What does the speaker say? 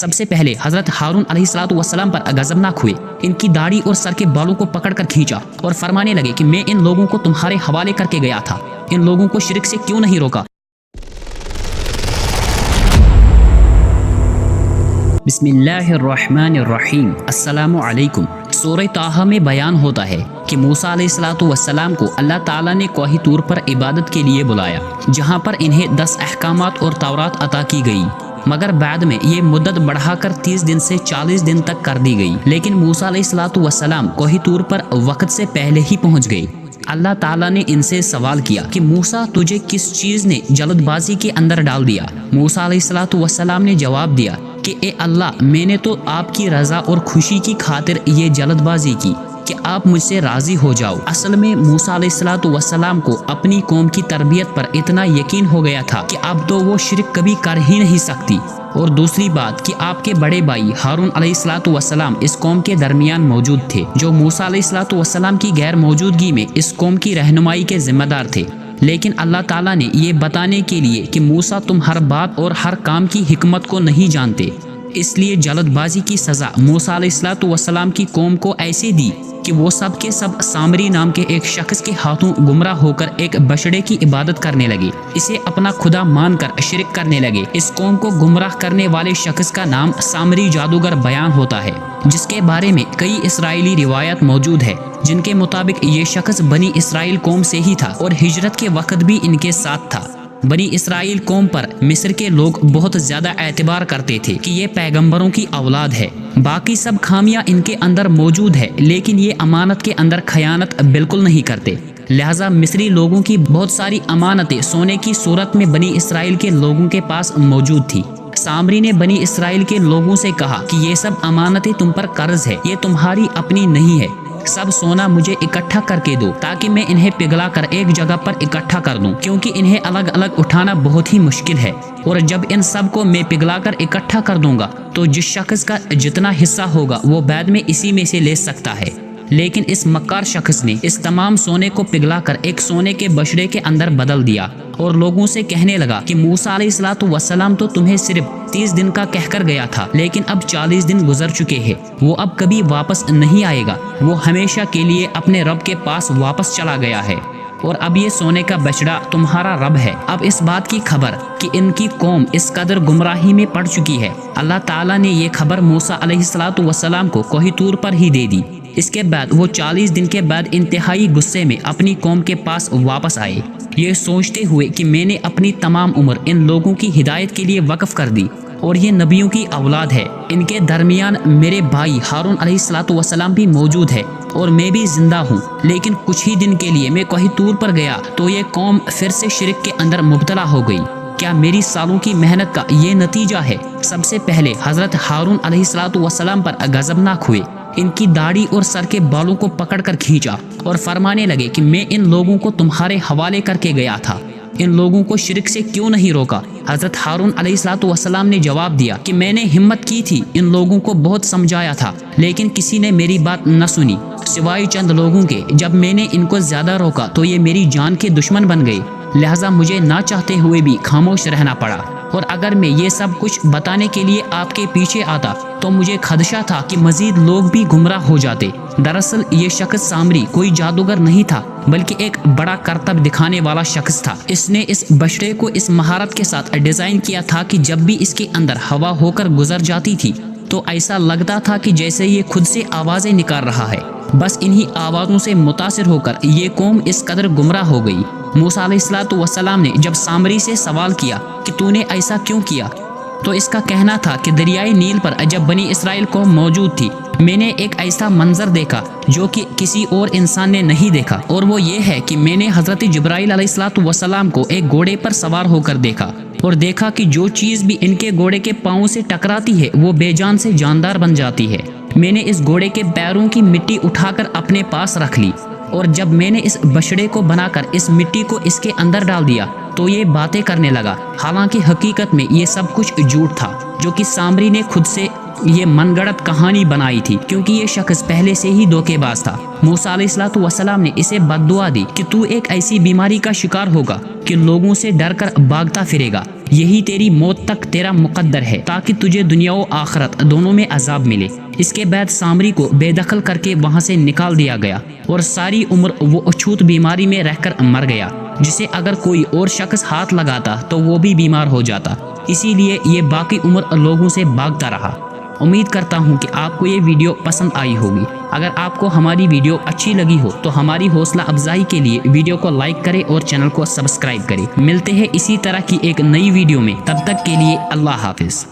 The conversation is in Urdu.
سب سے پہلے حضرت ہارون علیہ السلام پر غضبناک ہوئے، ان کی داڑھی اور سر کے بالوں کو پکڑ کر کھینچا اور فرمانے لگے کہ میں ان لوگوں کو تمہارے حوالے کر کے گیا تھا، ان لوگوں کو شرک سے کیوں نہیں روکا؟ بسم اللہ الرحمن الرحیم۔ السلام علیکم۔ سورہ طٰہٰ میں بیان ہوتا ہے کہ موسیٰ علیہ السلام کو اللہ تعالیٰ نے کوہ طور پر عبادت کے لیے بلایا، جہاں پر انہیں 10 احکامات اور تورات عطا کی گئی، مگر بعد میں یہ مدت بڑھا کر 30 دن سے 40 دن تک کر دی گئی۔ لیکن موسیٰ علیہ السلام کوہ طور پر وقت سے پہلے ہی پہنچ گئے۔ اللہ تعالیٰ نے ان سے سوال کیا کہ موسیٰ تجھے کس چیز نے جلد بازی کے اندر ڈال دیا؟ موسیٰ علیہ السلام نے جواب دیا کہ اے اللہ، میں نے تو آپ کی رضا اور خوشی کی خاطر یہ جلد بازی کی کہ آپ مجھ سے راضی ہو جاؤ۔ اصل میں موسیٰ علیہ السلام کو اپنی قوم کی تربیت پر اتنا یقین ہو گیا تھا کہ اب تو وہ شرک کبھی کر ہی نہیں سکتی، اور دوسری بات کہ آپ کے بڑے بھائی ہارون علیہ السلام اس قوم کے درمیان موجود تھے، جو موسیٰ علیہ السلام کی غیر موجودگی میں اس قوم کی رہنمائی کے ذمہ دار تھے۔ لیکن اللہ تعالیٰ نے یہ بتانے کے لیے کہ موسیٰ تم ہر بات اور ہر کام کی حکمت کو نہیں جانتے، اس لیے جلد بازی کی سزا موسیٰ علیہ السلام کی قوم کو ایسے دی کہ وہ سب کے سب سامری نام کے ایک شخص کے ہاتھوں گمراہ ہو کر ایک بچڑے کی عبادت کرنے لگے، اسے اپنا خدا مان کر شرک کرنے لگے۔ اس قوم کو گمراہ کرنے والے شخص کا نام سامری جادوگر بیان ہوتا ہے، جس کے بارے میں کئی اسرائیلی روایات موجود ہے، جن کے مطابق یہ شخص بنی اسرائیل قوم سے ہی تھا اور ہجرت کے وقت بھی ان کے ساتھ تھا۔ بنی اسرائیل قوم پر مصر کے لوگ بہت زیادہ اعتبار کرتے تھے کہ یہ پیغمبروں کی اولاد ہے، باقی سب خامیاں ان کے اندر موجود ہے، لیکن یہ امانت کے اندر خیانت بالکل نہیں کرتے، لہٰذا مصری لوگوں کی بہت ساری امانتیں سونے کی صورت میں بنی اسرائیل کے لوگوں کے پاس موجود تھی۔ سامری نے بنی اسرائیل کے لوگوں سے کہا کہ یہ سب امانتیں تم پر قرض ہے، یہ تمہاری اپنی نہیں ہے، سب سونا مجھے اکٹھا کر کے دو تاکہ میں انہیں پگھلا کر ایک جگہ پر اکٹھا کر دوں، کیونکہ انہیں الگ الگ اٹھانا بہت ہی مشکل ہے، اور جب ان سب کو میں پگھلا کر اکٹھا کر دوں گا تو جس شخص کا جتنا حصہ ہوگا وہ بعد میں اسی میں سے لے سکتا ہے۔ لیکن اس مکار شخص نے اس تمام سونے کو پگھلا کر ایک سونے کے بچڑے کے اندر بدل دیا اور لوگوں سے کہنے لگا کہ موسیٰ علیہ السلام تو تمہیں صرف 30 دن کا کہہ کر گیا تھا، لیکن اب 40 دن گزر چکے ہیں، وہ اب کبھی واپس نہیں آئے گا، وہ ہمیشہ کے لیے اپنے رب کے پاس واپس چلا گیا ہے، اور اب یہ سونے کا بچڑا تمہارا رب ہے۔ اب اس بات کی خبر کہ ان کی قوم اس قدر گمراہی میں پڑ چکی ہے، اللہ تعالیٰ نے یہ خبر موسیٰ علیہ السلام کو کوہ طور پر ہی دے دی۔ اس کے بعد وہ 40 دن کے بعد انتہائی غصے میں اپنی قوم کے پاس واپس آئے، یہ سوچتے ہوئے کہ میں نے اپنی تمام عمر ان لوگوں کی ہدایت کے لیے وقف کر دی، اور یہ نبیوں کی اولاد ہے، ان کے درمیان میرے بھائی ہارون علیہ السلام بھی موجود ہے اور میں بھی زندہ ہوں، لیکن کچھ ہی دن کے لیے میں کوہ طور پر گیا تو یہ قوم پھر سے شرک کے اندر مبتلا ہو گئی۔ کیا میری سالوں کی محنت کا یہ نتیجہ ہے؟ سب سے پہلے حضرت ہارون علیہ السلام پر غضبناک ہوئے، ان کی داڑھی اور سر کے بالوں کو پکڑ کر کھینچا اور فرمانے لگے کہ میں ان لوگوں کو تمہارے حوالے کر کے گیا تھا، ان لوگوں کو شرک سے کیوں نہیں روکا؟ حضرت ہارون علیہ السلام نے جواب دیا کہ میں نے ہمت کی تھی، ان لوگوں کو بہت سمجھایا تھا، لیکن کسی نے میری بات نہ سنی سوائے چند لوگوں کے۔ جب میں نے ان کو زیادہ روکا تو یہ میری جان کے دشمن بن گئے، لہٰذا مجھے نہ چاہتے ہوئے بھی خاموش رہنا پڑا، اور اگر میں یہ سب کچھ بتانے کے لیے آپ کے پیچھے آتا تو مجھے خدشہ تھا کہ مزید لوگ بھی گمراہ ہو جاتے۔ دراصل یہ شخص سامری کوئی جادوگر نہیں تھا، بلکہ ایک بڑا کرتب دکھانے والا شخص تھا۔ اس نے اس بچڑے کو اس مہارت کے ساتھ ڈیزائن کیا تھا کہ جب بھی اس کے اندر ہوا ہو کر گزر جاتی تھی تو ایسا لگتا تھا کہ جیسے یہ خود سے آوازیں نکال رہا ہے، بس انہی آوازوں سے متاثر ہو کر یہ قوم اس قدر گمراہ ہو گئی۔ موسیٰ علیہ السلام نے جب سامری سے سوال کیا کہ تو نے ایسا کیوں کیا، تو اس کا کہنا تھا کہ دریائے نیل پر جب بنی اسرائیل قوم موجود تھی، میں نے ایک ایسا منظر دیکھا جو کہ کسی اور انسان نے نہیں دیکھا، اور وہ یہ ہے کہ میں نے حضرت جبرائیل علیہ السلام کو ایک گھوڑے پر سوار ہو کر دیکھا، اور دیکھا کہ جو چیز بھی ان کے گھوڑے کے پاؤں سے ٹکراتی ہے وہ بے جان سے جاندار بن جاتی ہے۔ میں نے اس گھوڑے کے پیروں کی مٹی اٹھا کر اپنے پاس رکھ لی، اور جب میں نے اس بچڑے کو بنا کر اس مٹی کو اس کے اندر ڈال دیا تو یہ باتیں کرنے لگا، حالانکہ حقیقت میں یہ سب کچھ جھوٹ تھا جو کہ سامری نے خود سے یہ من گڑت کہانی بنائی تھی کیونکہ یہ شخص پہلے سے ہی دھوکے باز تھا۔ موسیٰ علیہ السلام نے اسے بد دعا دی کہ تو ایک ایسی بیماری کا شکار ہوگا کہ لوگوں سے ڈر کر بھاگتا پھرے گا، یہی تیری موت تک تیرا مقدر ہے تاکہ تجھے دنیا و آخرت دونوں میں عذاب ملے۔ اس کے بعد سامری کو بے دخل کر کے وہاں سے نکال دیا گیا اور ساری عمر وہ اچھوت بیماری میں رہ کر مر گیا، جسے اگر کوئی اور شخص ہاتھ لگاتا تو وہ بھی بیمار ہو جاتا، اسی لیے یہ باقی عمر لوگوں سے بھاگتا رہا۔ امید کرتا ہوں کہ آپ کو یہ ویڈیو پسند آئی ہوگی۔ اگر آپ کو ہماری ویڈیو اچھی لگی ہو تو ہماری حوصلہ افزائی کے لیے ویڈیو کو لائک کریں اور چینل کو سبسکرائب کریں۔ ملتے ہیں اسی طرح کی ایک نئی ویڈیو میں، تب تک کے لیے اللہ حافظ۔